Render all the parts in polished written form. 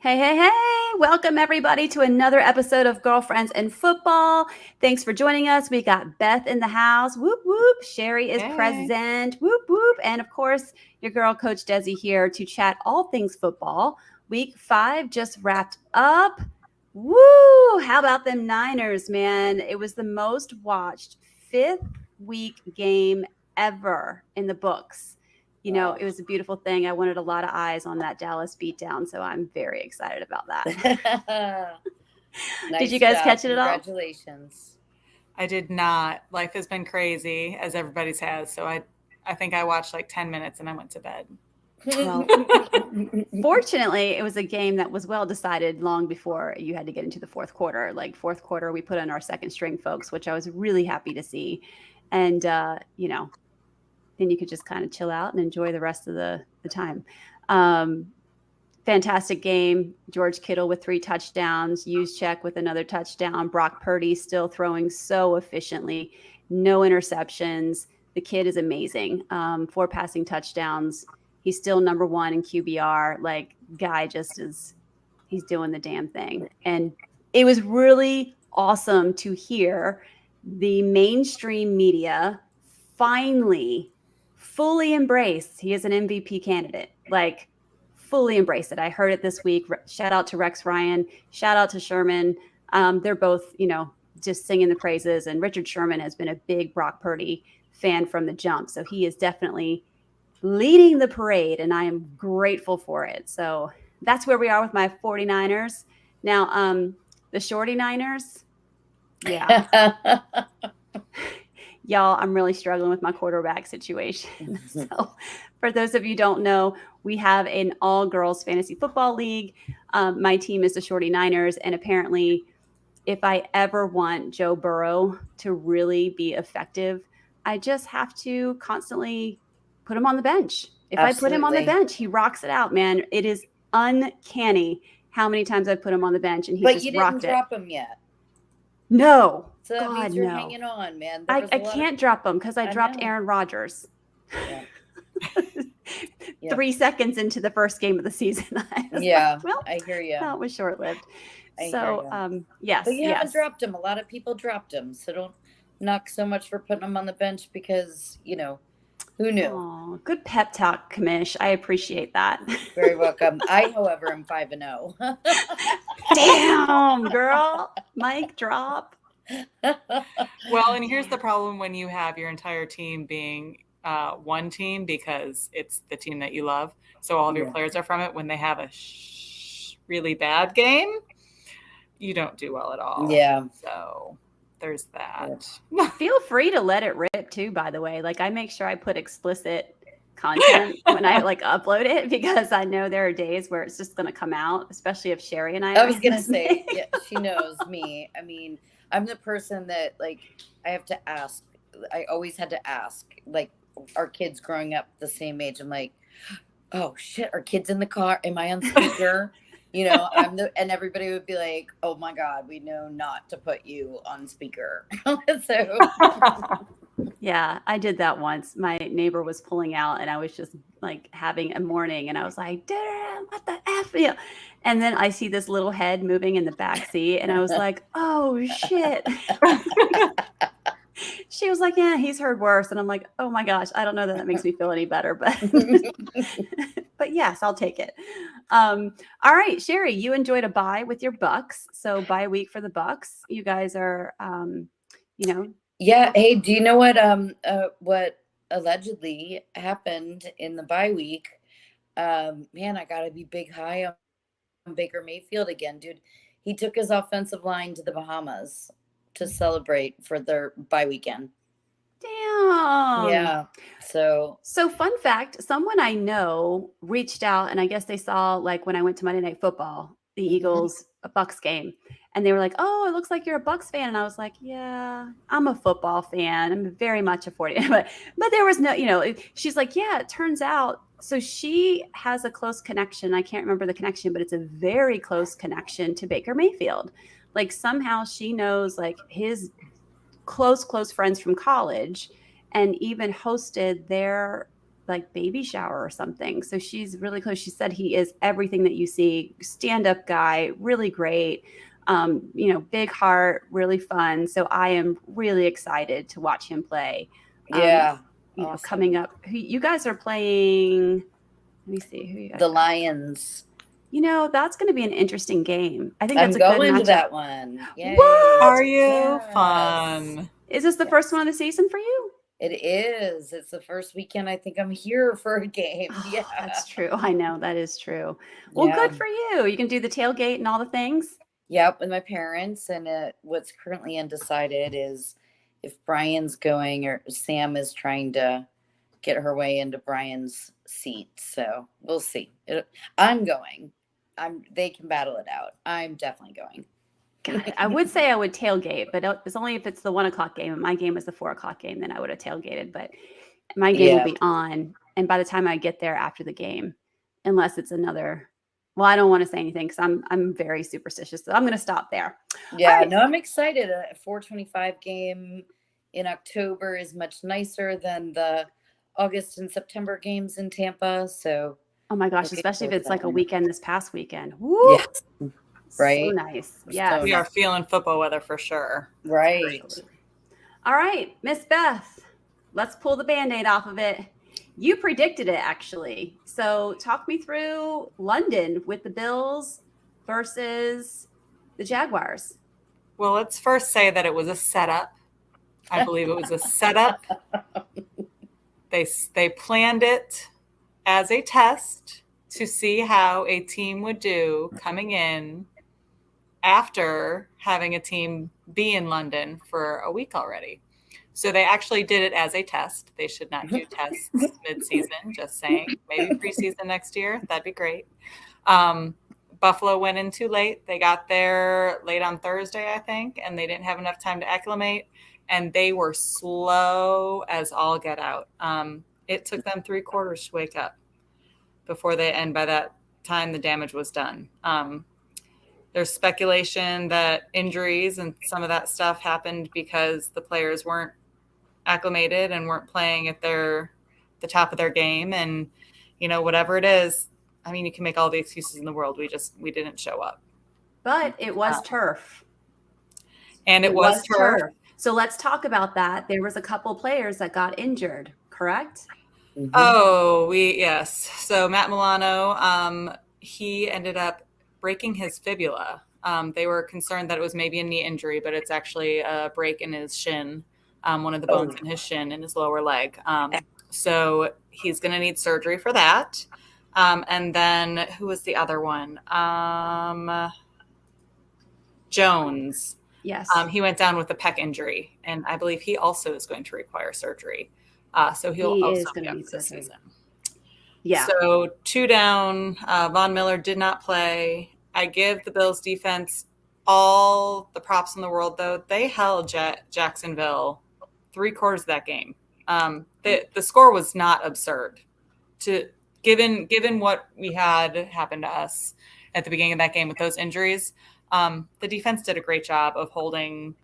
Hey, hey, hey. Welcome, everybody, to another episode of Girlfriends and Football. Thanks for joining us. We got Beth in the house. Whoop, whoop. Cheri is present. Whoop, whoop. And, of course, your girl, Coach Dezi, here to chat all things football. Week 5 just wrapped up. Woo! How about them Niners, man? It was the most watched 5th week game ever in the books. It was a beautiful thing. I wanted a lot of eyes on that Dallas beatdown, so I'm very excited about that. Did you guys catch it at all? Congratulations. I did not. Life has been crazy, as everybody's has. So I think I watched like 10 minutes and I went to bed. Well, fortunately, it was a game that was well decided long before you had to get into the fourth quarter. Like fourth quarter, we put in our second string folks, which I was really happy to see. And, then you could just kind of chill out and enjoy the rest of the time. Fantastic game. George Kittle with 3 touchdowns. Juszczyk with another touchdown. Brock Purdy still throwing so efficiently. No interceptions. The kid is amazing. 4 passing touchdowns. He's still number 1 in QBR. Like, guy just is – he's doing the damn thing. And it was really awesome to hear the mainstream media finally – fully embrace he is an MVP candidate, like fully embrace it. I heard it this week. Shout out to Rex Ryan. Shout out to Sherman. They're both, just singing the praises. And Richard Sherman has been a big Brock Purdy fan from the jump. So he is definitely leading the parade, and I am grateful for it. So that's where we are with my 49ers. Now, the Shorty Niners, yeah. Y'all, I'm really struggling with my quarterback situation. So for those of you who don't know, we have an all-girls fantasy football league. My team is the Shorty Niners, and apparently if I ever want Joe Burrow to really be effective, I just have to constantly put him on the bench. If I put him on the bench, he rocks it out, man. It is uncanny how many times I've put him on the bench, and he just rocked it. But you didn't drop him yet. No. So that means you're hanging on, man. I can't drop him because I dropped Aaron Rodgers. Yeah. 3 seconds into the first game of the season. I hear you. That was short-lived. Yes. But you haven't dropped him. A lot of people dropped him. So don't knock so much for putting him on the bench because, who knew? Oh, good pep talk, Kamish. I appreciate that. Very welcome. I, however, am 5-0. Damn, girl. Mic drop. Well, and here's the problem when you have your entire team being one team because it's the team that you love. So all of your players are from it. When they have a really bad game, you don't do well at all. Yeah. So there's that. Feel free to let it rip too, by the way. Like I make sure I put explicit content when I upload it because I know there are days where it's just going to come out, especially if Cheri and I was going to say, yeah, she knows me. I mean, I'm the person that I have to ask. I always had to ask, our kids growing up the same age. I'm like, oh shit, are kids in the car? Am I on speaker? And everybody would be like, oh my God, we know not to put you on speaker. So yeah, I did that once. My neighbor was pulling out and I was just having a morning and I was like, damn, what the F? Yeah. And then I see this little head moving in the back seat and I was like, oh shit. She was like, yeah, he's heard worse. And I'm like, oh my gosh, I don't know that makes me feel any better, but but yes, I'll take it. All right, Cheri, you enjoyed a bye with your Bucs. So bye week for the Bucs. You guys are, Yeah. Hey, do you know what allegedly happened in the bye week? Man, I gotta be big high on Baker Mayfield again, dude. He took his offensive line to the Bahamas to celebrate for their bye weekend. Damn. Yeah. So fun fact, someone I know reached out and I guess they saw when I went to Monday Night Football, the Eagles Bucs game. And they were like, oh, it looks like you're a Bucs fan. And I was like, yeah, I'm a football fan. I'm very much a 40. But there was no, she's like, yeah, it turns out. So she has a close connection. I can't remember the connection, but it's a very close connection to Baker Mayfield. Somehow she knows his close friends from college and even hosted their like baby shower or something. So she's really close. She said he is everything that you see, stand-up guy, really great. Big heart, really fun. So I am really excited to watch him play. Yeah. Awesome. Coming up, you guys are playing. Let me see who you guys. The Lions. That's going to be an interesting game. I think I'm that's a good going to matchup. that one. Yay. What? Are you? Yes. Fun. Is this the first one of the season for you? It is. It's the first weekend I think I'm here for a game. Yeah. That's true. I know. That is true. Well, good for you. You can do the tailgate and all the things. Yep, with my parents. And what's currently undecided is if Brian's going or Sam is trying to get her way into Brian's seat. So we'll see. I'm going. They can battle it out. I'm definitely going. God, I would say I would tailgate, but it's only if it's the 1 o'clock game. And my game is the 4 o'clock game, then I would have tailgated. But my game will be on, and by the time I get there after the game, unless it's another. Well, I don't want to say anything because I'm very superstitious, so I'm going to stop there. Yeah, right. No, I'm excited. A 4:25 game in October is much nicer than the August and September games in Tampa. So, oh my gosh, especially if it's like a weekend this past weekend. Woo! Yes. Right. So nice. Yeah. We are feeling football weather for sure. Right. All right, Miss Beth, let's pull the Band-Aid off of it. You predicted it, actually. So talk me through London with the Bills versus the Jaguars. Well, let's first say that it was a setup. I believe it was a setup. They planned it as a test to see how a team would do coming in after having a team be in London for a week already. So they actually did it as a test. They should not do tests mid-season, just saying. Maybe preseason next year. That'd be great. Buffalo went in too late. They got there late on Thursday, I think, and they didn't have enough time to acclimate. And they were slow as all get out. It took them 3 quarters to wake up before they end. By that time, the damage was done. There's speculation that injuries and some of that stuff happened because the players weren't acclimated and weren't playing at the top of their game. And, whatever it is, I mean, you can make all the excuses in the world. We didn't show up. But it was turf. And it was turf. So let's talk about that. There was a couple players that got injured, correct? Mm-hmm. Oh, yes. So Matt Milano, he ended up breaking his fibula. They were concerned that it was maybe a knee injury, but it's actually a break in his shin, one of the bones in his shin in his lower leg. So he's going to need surgery for that. And then who was the other one? Jones. Yes. He went down with a pec injury, and I believe he also is going to require surgery. So he also be out this season. Yeah. So 2 down. Von Miller did not play. I give the Bills defense all the props in the world, though. They held Jacksonville 3 quarters of that game. The score was not absurd. Given what we had happen to us at the beginning of that game with those injuries, the defense did a great job of holding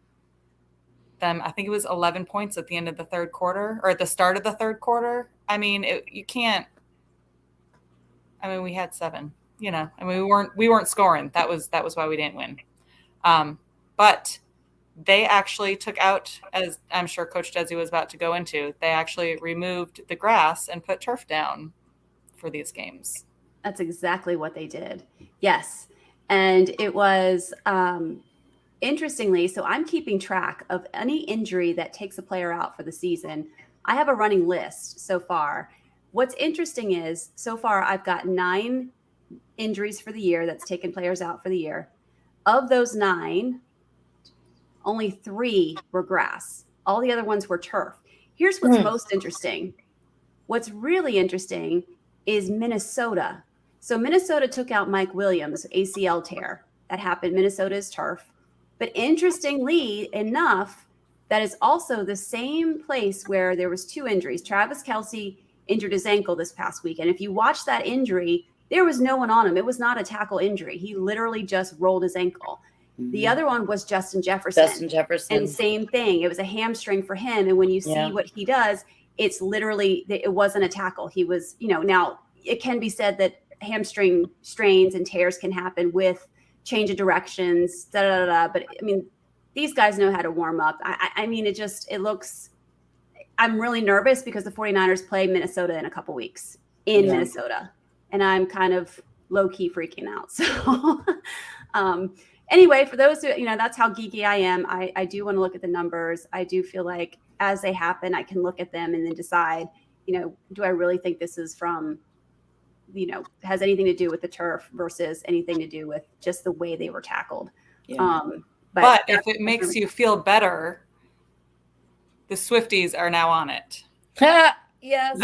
them. I think it was 11 points at the end of the third quarter, or at the start of the third quarter. I mean, you can't. I mean, we had 7. I mean, we weren't scoring. That was why we didn't win. But they actually took out, as I'm sure Coach Dezi was about to go into, they actually removed the grass and put turf down for these games. That's exactly what they did. Yes. And it was, interestingly, so I'm keeping track of any injury that takes a player out for the season. I have a running list so far. What's interesting is, so far, I've got 9 injuries for the year that's taken players out for the year. Of those 9, only 3 were grass. All the other ones were turf. Here's what's most interesting. What's really interesting is Minnesota. So Minnesota took out Mike Williams, ACL tear. That happened. Minnesota is turf. But interestingly enough, that is also the same place where there was 2 injuries. Travis Kelce injured his ankle this past week. And if you watch that injury, there was no one on him. It was not a tackle injury. He literally just rolled his ankle. Mm-hmm. The other one was Justin Jefferson. And same thing. It was a hamstring for him. And when you see what he does, it's literally, it wasn't a tackle. He was, now it can be said that hamstring strains and tears can happen with change of directions, but I mean, these guys know how to warm up. I mean, it looks, I'm really nervous because the 49ers play Minnesota in a couple weeks in Minnesota, and I'm kind of low key freaking out. So anyway, for those who, that's how geeky I am. I do want to look at the numbers. I do feel like as they happen, I can look at them and then decide, do I really think this is from, has anything to do with the turf versus anything to do with just the way they were tackled. Yeah. But if it makes you feel better, the Swifties are now on it. Yes.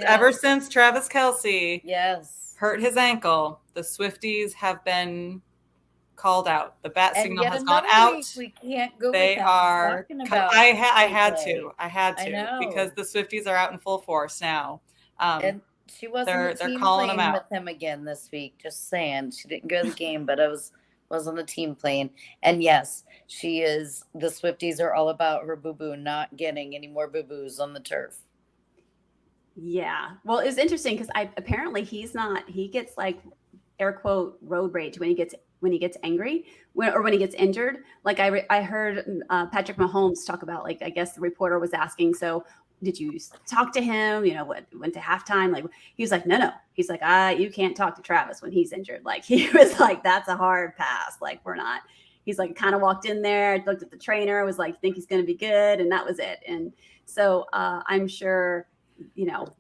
Ever since Travis Kelce hurt his ankle, the Swifties have been called out. The bat signal has gone out. We can't go. They are. I had to know. because the Swifties are out in full force now. And she wasn't. They're calling them out with him again this week. Just saying, she didn't go to the game, but I was on the team playing. And yes, she is. The Swifties are all about her boo-boo not getting any more boo-boos on the turf. Yeah. Well, it's interesting because apparently he gets like air quote road rage when he gets angry or when he gets injured. Like I heard Patrick Mahomes talk about, like, I guess the reporter was asking, so did you talk to him? What went to halftime? Like, he was like, no. He's like, you can't talk to Travis when he's injured. Like, he was like, that's a hard pass. Like, we're not. He's like, kind of walked in there, looked at the trainer, was like, think he's going to be good. And that was it. And so I'm sure,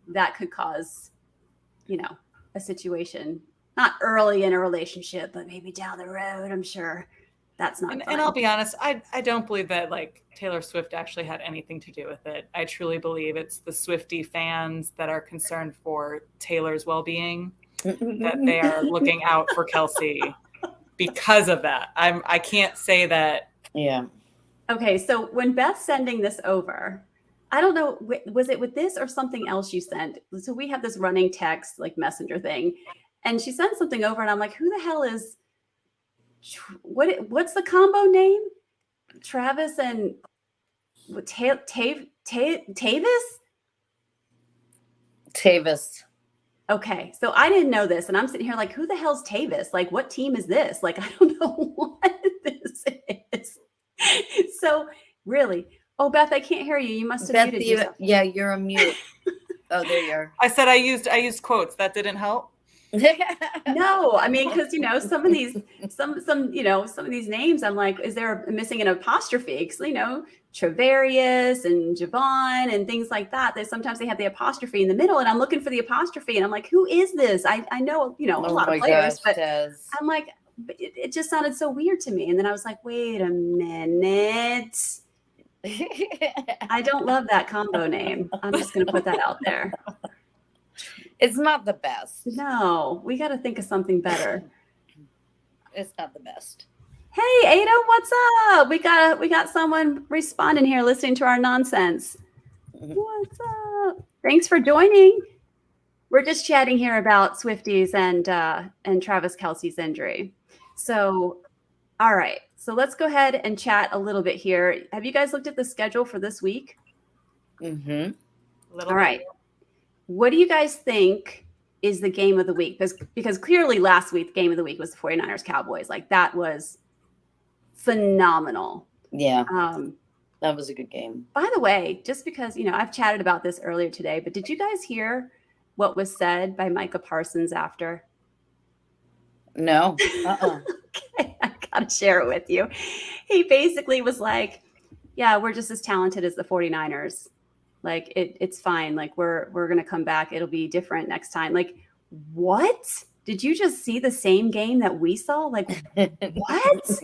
that could cause, a situation, not early in a relationship, but maybe down the road. I'm sure that's not. And I'll be honest, I don't believe that like Taylor Swift actually had anything to do with it. I truly believe it's the Swiftie fans that are concerned for Taylor's well-being, that they are looking out for Kelce because of that. I can't say that. Yeah. Okay, so when Beth's sending this over, I don't know, was it with this or something else you sent? So we have this running text, like messenger thing, and she sent something over, and I'm like, who the hell is, what's the combo name? Travis and Tavis? Tavis. Okay, so I didn't know this, and I'm sitting here like, who the hell's Tavis? Like, what team is this? Like, I don't know what this is. So really, oh, Beth, I can't hear you. You must have muted yourself. Yeah, you're a mute. Oh, there you are. I said I used quotes. That didn't help. No, I mean, because some of these names, I'm like, is there missing an apostrophe? Because Travarius and Javon and things like that. Sometimes they have the apostrophe in the middle, and I'm looking for the apostrophe, and I'm like, who is this? I know a lot of players, but I'm like, it just sounded so weird to me. And then I was like, wait a minute. I don't love that combo name. I'm just going to put that out there. It's not the best. No, we got to think of something better. It's not the best. Hey, Ada, what's up? We got someone responding here, listening to our nonsense. What's up? Thanks for joining. We're just chatting here about Swifties and Travis Kelce's injury. So, all right. So let's go ahead and chat a little bit here. Have you guys looked at the schedule for this week? Mm-hmm. All right. What do you guys think is the game of the week? Because clearly last week, game of the week was the 49ers Cowboys. Like, that was phenomenal. Yeah. That was a good game. By the way, just because, I've chatted about this earlier today, but did you guys hear what was said by Micah Parsons after? No. Okay, I got to share it with you. He basically was like, yeah, we're just as talented as the 49ers. Like, it's fine. Like, we're going to come back. It'll be different next time. Like, what? Did you just see the same game that we saw? Like, what?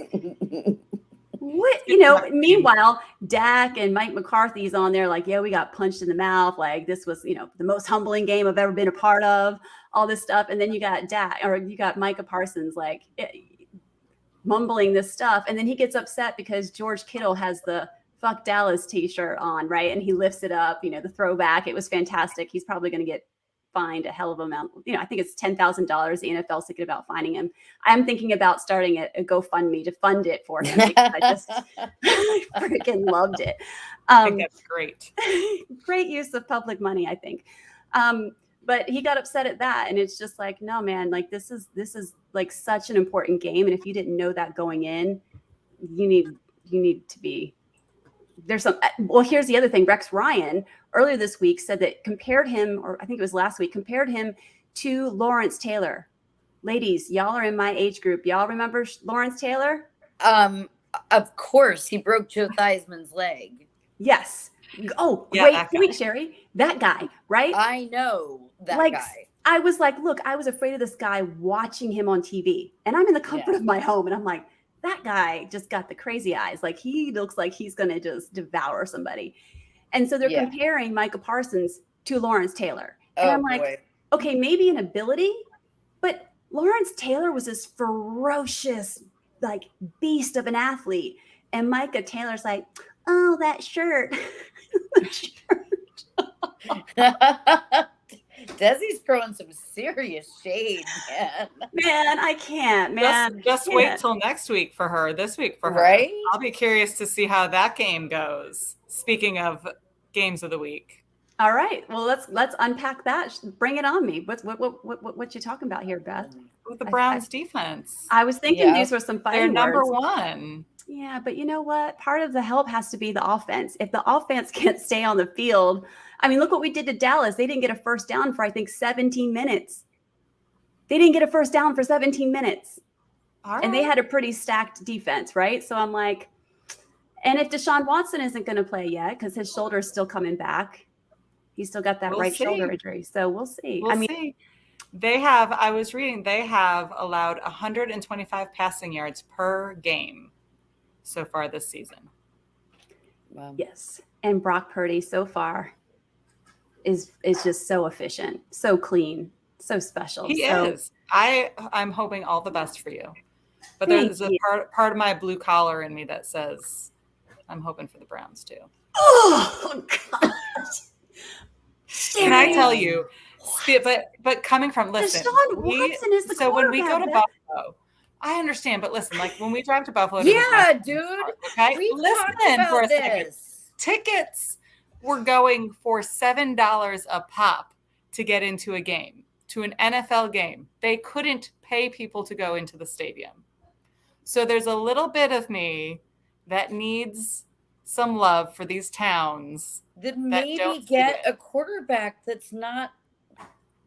What? Meanwhile, Dak and Mike McCarthy's on there like, yeah, we got punched in the mouth. Like, this was, the most humbling game I've ever been a part of, all this stuff. And then you got Micah Parsons, like, mumbling this stuff. And then he gets upset because George Kittle has the Fuck Dallas t-shirt on, right? And he lifts it up, the throwback. It was fantastic. He's probably going to get fined a hell of an amount. I think it's $10,000. The NFL's thinking about fining him. I'm thinking about starting a GoFundMe to fund it for him because I freaking loved it. I think that's great. Great use of public money, I think. But he got upset at that, and it's just like, no, man, like this is like such an important game, and if you didn't know that going in, you need to be. There's some. Well, here's the other thing. Rex Ryan earlier this week said that compared him, or I think it was last week, compared him to Lawrence Taylor. Ladies, y'all are in my age group. Y'all remember Lawrence Taylor? Of course, he broke Joe Theismann's leg. Yes. Oh, Yeah, great point, Cheri. That guy, right? I know that guy. I was like, look, I was afraid of this guy watching him on TV, and I'm in the comfort of my home, and I'm like, that guy just got the crazy eyes. Like he looks like he's going to just devour somebody. And so they're comparing Micah Parsons to Lawrence Taylor. And I'm like, okay, maybe an ability, but Lawrence Taylor was this ferocious, like beast of an athlete. And Micah Taylor's like, oh, that shirt. Desi's throwing some serious shade, man. Man, I can't, man. Just wait till next week for her, this week for her. Right? I'll be curious to see how that game goes. Speaking of games of the week. All right. Well, let's unpack that. Bring it on me. What you talking about here, Beth? With the Browns defense. I was thinking these were some fighting They're number words. one. Yeah, but you know what? Part of the help has to be the offense. If the offense can't stay on the field, I mean, look what we did to Dallas. They didn't get a first down for, I think, 17 minutes. They didn't get a first down for 17 minutes. And they had a pretty stacked defense, right? So I'm like, and if Deshaun Watson isn't going to play yet because his shoulder is still coming back, he's still got that shoulder injury. So we'll see. We'll see. I was reading, they have allowed 125 passing yards per game so far this season. Wow. Yes. And Brock Purdy so far is just so efficient, so clean, so special. He is. I'm hoping all the best for you. But there's a part of my blue collar in me that says I'm hoping for the Browns too. Oh God. Can I tell you? But coming from Deshaun Watson is the so when we go to Buffalo, I understand, but listen, like when we drive to Buffalo, dude. Okay, listen for a second. Tickets were going for $7 a pop to get into a game, to an NFL game. They couldn't pay people to go into the stadium. So there's a little bit of me that needs some love for these towns. Then maybe get a quarterback that's not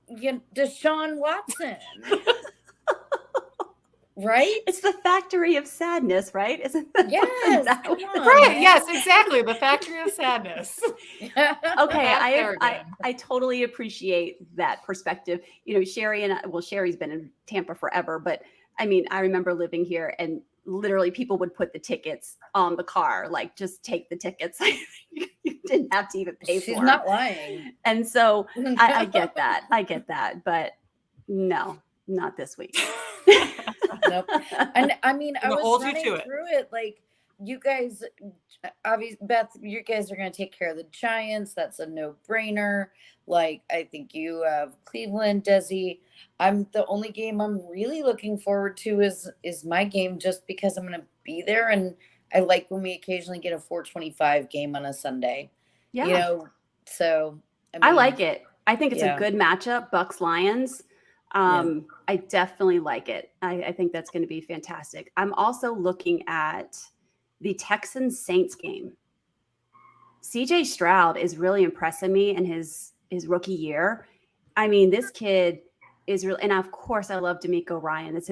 Deshaun Watson. Right? It's the factory of sadness, right? Isn't that? Yes. Right. Yes, exactly. The factory of sadness. Okay. I totally appreciate that perspective. Cheri Cheri's been in Tampa forever, but I mean, I remember living here and literally people would put the tickets on the car, like just take the tickets. You didn't have to even pay for them. She's not lying. And so I get that. But no, not this week. Nope. And I mean, I was running through it. Like you guys, obviously, Beth, you guys are going to take care of the Giants. That's a no-brainer. Like I think you have Cleveland, Dezi. The only game I'm really looking forward to is my game, just because I'm going to be there, and I like when we occasionally get a 4:25 game on a Sunday. Yeah. So I like it. I think it's a good matchup, Bucs Lions. I definitely like it. I think that's going to be fantastic. I'm also looking at the Texans Saints game. CJ Stroud is really impressing me in his rookie year. I mean, this kid is really, and of course I love D'Amico Ryan. It's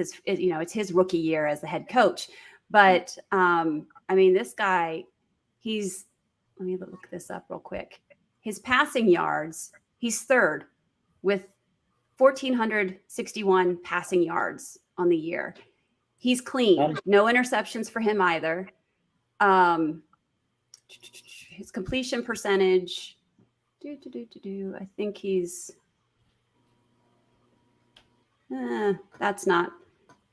his rookie year as the head coach. But I mean, this guy, let me look this up real quick. His passing yards, he's third with 1,461 passing yards on the year. He's clean. No interceptions for him either. His completion percentage, I think he's, that's not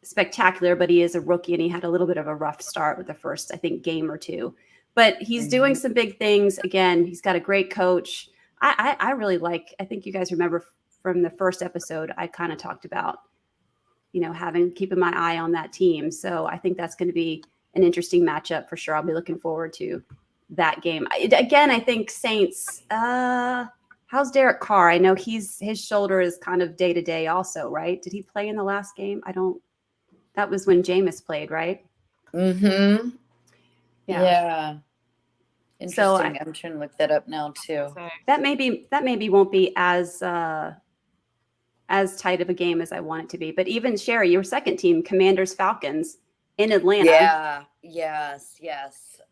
spectacular, but he is a rookie and he had a little bit of a rough start with the first, I think, game or two. But he's doing some big things. Again, he's got a great coach. I really like, I think you guys remember from the first episode, I kind of talked about, keeping my eye on that team. So I think that's going to be an interesting matchup for sure. I'll be looking forward to that game. I think Saints, how's Derek Carr? I know his shoulder is kind of day to day also, right? Did he play in the last game? That was when Jameis played, right? Mm-hmm. Yeah. Interesting. So I'm trying to look that up now too. That maybe won't be as tight of a game as I want it to be. But even Cheri, your second team, Commanders Falcons in Atlanta. Yeah. Yes.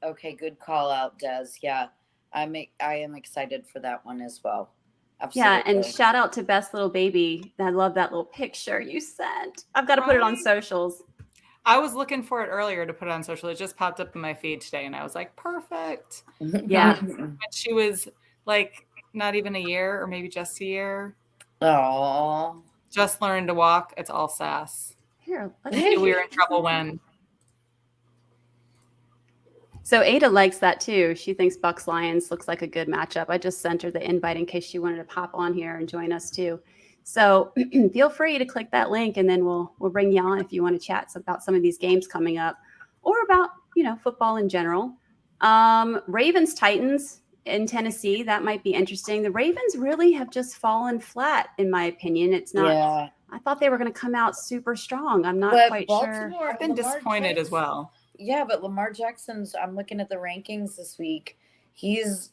Okay. Good call out, Des. Yeah. I am excited for that one as well. Absolutely. Yeah. And shout out to Beth's little baby. I love that little picture you sent. I've got to put it on socials. I was looking for it earlier to put it on social. It just popped up in my feed today and I was like, perfect. Yeah. When she was like not even a year or maybe just a year. Oh. Just learned to walk. It's all sass. Here, we were in trouble when. So Ada likes that too. She thinks Bucs Lions looks like a good matchup. I just sent her the invite in case she wanted to pop on here and join us too. So feel free to click that link and then we'll bring you on if you want to chat about some of these games coming up or about, football in general. Ravens Titans in Tennessee, that might be interesting. The Ravens really have just fallen flat in my opinion. It's not, yeah. I thought they were going to come out super strong. I'm not quite sure. I've been disappointed as well. Yeah, but Lamar Jackson's, I'm looking at the rankings this week. He's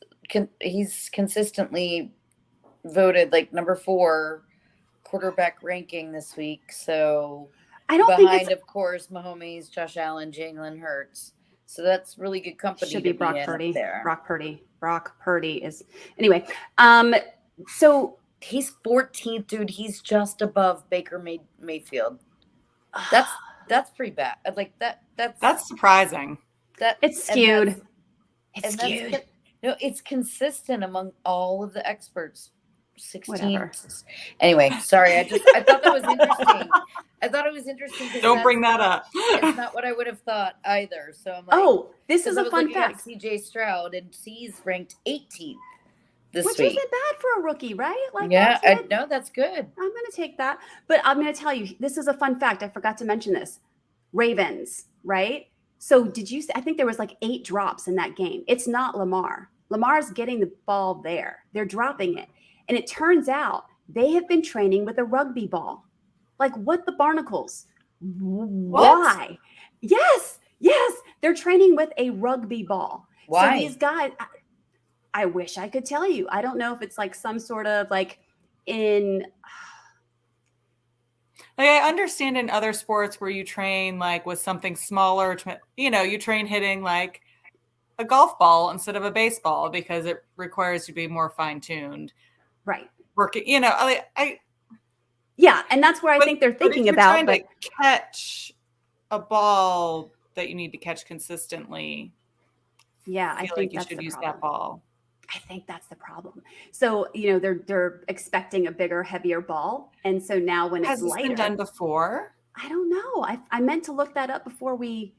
consistently voted like number 4 quarterback ranking this week. So I don't behind, of course, Mahomes, Josh Allen, Jalen Hurts. So that's really good company. Should be Brock Purdy. There. Brock Purdy is anyway. So he's 14th, dude. He's just above Baker Mayfield. That's pretty bad. Like that's surprising. It's skewed. It's skewed. No, it's consistent among all of the experts. 16. Whatever. Anyway, sorry. I thought that was interesting. I thought it was interesting. Don't bring that up. It's not what I would have thought either. So I'm like, this is a fun fact. CJ Stroud, and he's ranked 18th this Which week. isn't bad for a rookie, right? Like, yeah, I know that's good. I'm going to take that. But I'm going to tell you, this is a fun fact. I forgot to mention this. Ravens, right? So did you I think there was like 8 drops in that game. It's not Lamar. Lamar's getting the ball there. They're dropping it. And it turns out they have been training with a rugby ball. Like, what the barnacles? Why? Yes. They're training with a rugby ball. Why? So these guys, I wish I could tell you. I don't know if it's like some sort of like in. Like, I understand in other sports where you train like with something smaller, you train hitting like a golf ball instead of a baseball because it requires you to be more fine-tuned. Right. Working, yeah, and that's where I think they're thinking about. Trying to catch a ball that you need to catch consistently. Yeah, I think you should use that ball. I think that's the problem. So they're expecting a bigger, heavier ball, and so now when it's lighter, been done before? I don't know. I meant to look that up before we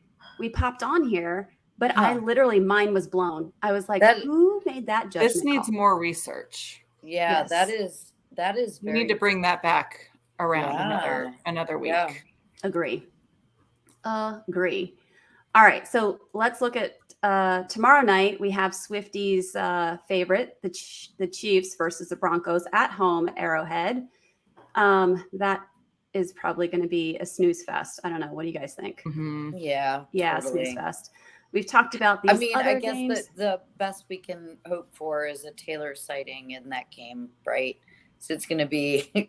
popped on here, but I literally mine was blown. I was like, who made that judgment? This needs more research. Yeah, yes. that is we need to bring that back around another week. Yeah. Agree. All right, so let's look at tomorrow night. We have Swifty's favorite, the Chiefs versus the Broncos at home, Arrowhead. That is probably going to be a snooze fest. I don't know. What do you guys think? Mm-hmm. Yeah, totally. Snooze fest. We've talked about these. I guess games. The best we can hope for is a Taylor sighting in that game, right? So it's going to be. They're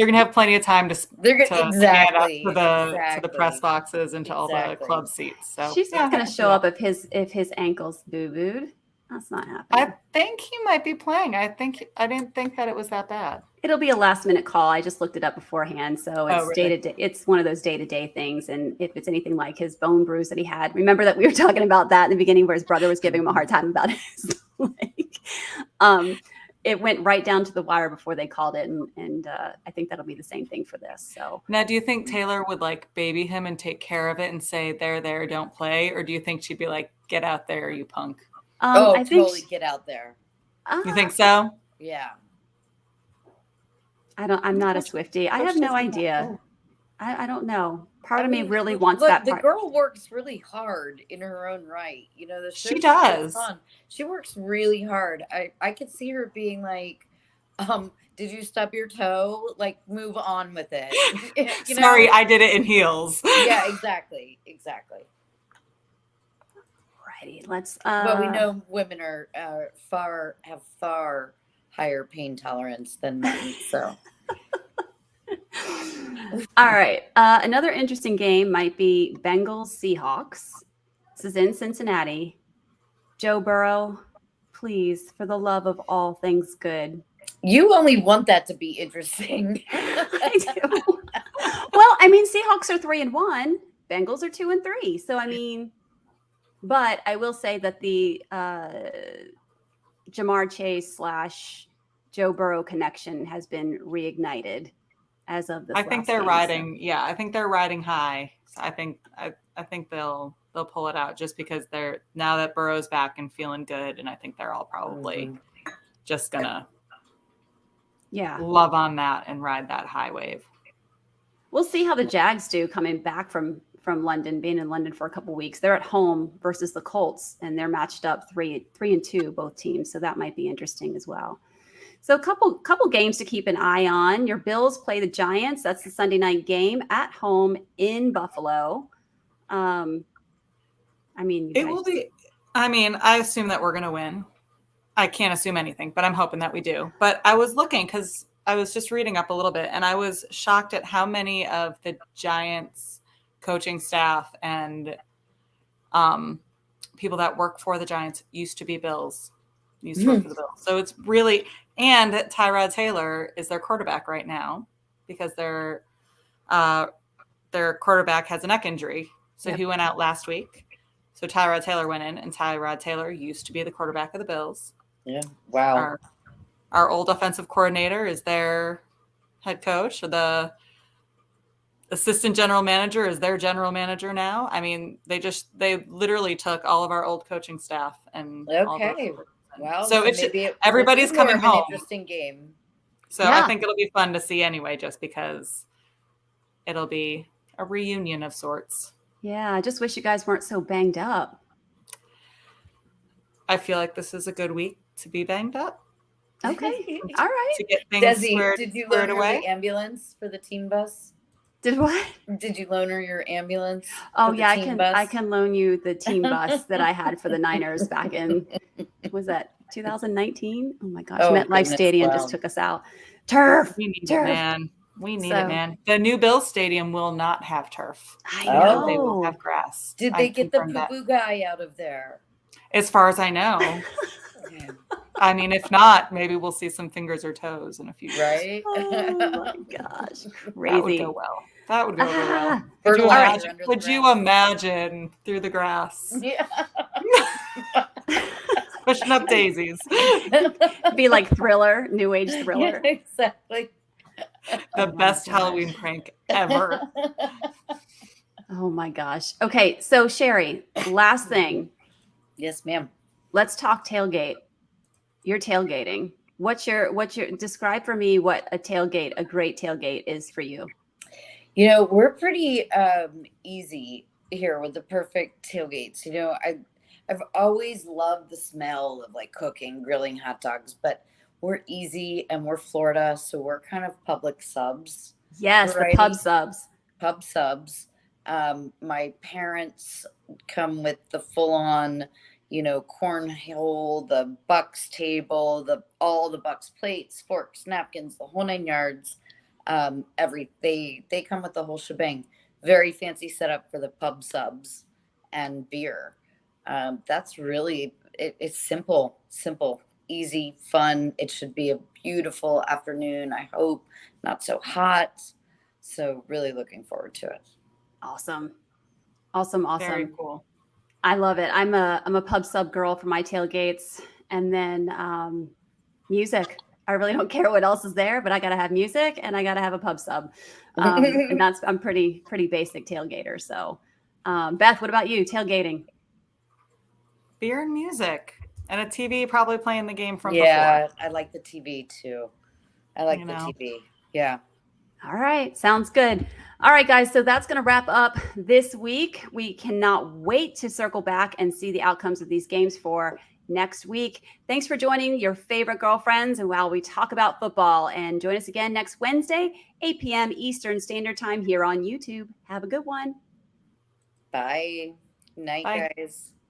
going to have plenty of time to stand up to the press boxes and to all the club seats. So she's not going to show up if his ankles boo-booed. That's not happening. I think he might be playing. I didn't think that it was that bad. It'll be a last minute call. I just looked it up beforehand. So it's day-to-day. It's one of those day-to-day things. And if it's anything like his bone bruise that he had, remember that we were talking about that in the beginning where his brother was giving him a hard time about his leg. It went right down to the wire before they called it. And I think that'll be the same thing for this. So now, do you think Taylor would like baby him and take care of it and say, there, don't play? Or do you think she'd be like, get out there, you punk? I totally get out there. You think so? Yeah. I'm not a Swiftie. I have no idea. I don't know. Part of me really wants that part. The girl works really hard in her own right. You know, the show She does. She works really hard. I could see her being like, did you stub your toe? Like, move on with it. Sorry, I did it in heels. Yeah, exactly. Righty, let's. But we know women are have far higher pain tolerance than men. So. All right. Another interesting game might be Bengals Seahawks. This is in Cincinnati. Joe Burrow, please, for the love of all things good. You only want that to be interesting. I do. Well, I mean, Seahawks are 3-1. Bengals are 2-3. So, I mean, but I will say that the Jamar Chase / Joe Burrow connection has been reignited as of this. I think they're riding. So. Yeah, I think they're riding high. So I think they'll pull it out just because they're now that Burrow's back and feeling good, and I think they're all probably just gonna love on that and ride that high wave. We'll see how the Jags do coming back from London, being in London for a couple of weeks. They're at home versus the Colts, and they're matched up 3-2 both teams, so that might be interesting as well. So a couple games to keep an eye on. Your Bills play the Giants. That's the Sunday night game at home in Buffalo. I mean, it will be. I mean, I assume that we're going to win. I can't assume anything, but I'm hoping that we do. But I was looking because I was just reading up a little bit, and I was shocked at how many of the Giants coaching staff and people that work for the Giants used to be Bills. Used to work for the Bills. So it's really. And Tyrod Taylor is their quarterback right now because their quarterback has a neck injury. So he went out last week. So Tyrod Taylor went in, and Tyrod Taylor used to be the quarterback of the Bills. Yeah. Wow. Our old offensive coordinator is their head coach. The assistant general manager is their general manager now. I mean, they literally took all of our old coaching staff and Well, so everybody's coming home. Interesting game. So I think it'll be fun to see anyway, just because it'll be a reunion of sorts. Yeah, I just wish you guys weren't so banged up. I feel like this is a good week to be banged up. Okay, all right. To get things Dezi, did you loan her the ambulance for the team bus? Did what? Did you loan her your ambulance? Oh yeah, I can loan you the team bus that I had for the Niners back in, was that 2019? Oh my gosh, MetLife Stadium just took us out. Turf. We need it, man. We need it, man. The new Bills Stadium will not have turf. I know. They will have grass. Did they get the poo-poo guy out of there? As far as I know. I mean, if not, maybe we'll see some fingers or toes in a few years. Right? Oh my gosh, crazy. That would go well. That would go over well. Could you imagine through the grass? Yeah. Pushing up daisies. Be like Thriller, new age Thriller. Yeah, exactly. The best Halloween prank ever. Oh my gosh. Okay, so Cheri, last thing. Yes, ma'am. Let's talk tailgate. You're tailgating. What's your describe for me what a great tailgate is for you? You know, we're pretty easy here with the perfect tailgates. You know, I've always loved the smell of like cooking, grilling hot dogs, but we're easy and we're Florida, so we're kind of public subs. Yes, the pub subs. Pub subs. My parents come with the full-on, you know, cornhole, the Bucs table, all the Bucs plates, forks, napkins, the whole 9 yards. They come with the whole shebang. Very fancy setup for the pub subs and beer. That's really it's simple, easy, fun. It should be a beautiful afternoon. I hope not so hot. So really looking forward to it. Awesome. Very cool. I love it. I'm a pub sub girl for my tailgates, and then music. I really don't care what else is there, but I got to have music and I got to have a pub sub. And I'm pretty basic tailgater. So, Beth, what about you? Tailgating? Beer and music and a TV probably playing the game from before. Yeah, I like the TV too. I like the TV. Yeah. All right. Sounds good. All right, guys. So that's going to wrap up this week. We cannot wait to circle back and see the outcomes of these games for next week. Thanks for joining your favorite girlfriends and while we talk about football. And join us again next Wednesday, 8 p.m. Eastern Standard Time here on YouTube. Have a good one. Bye. Night, Bye. guys.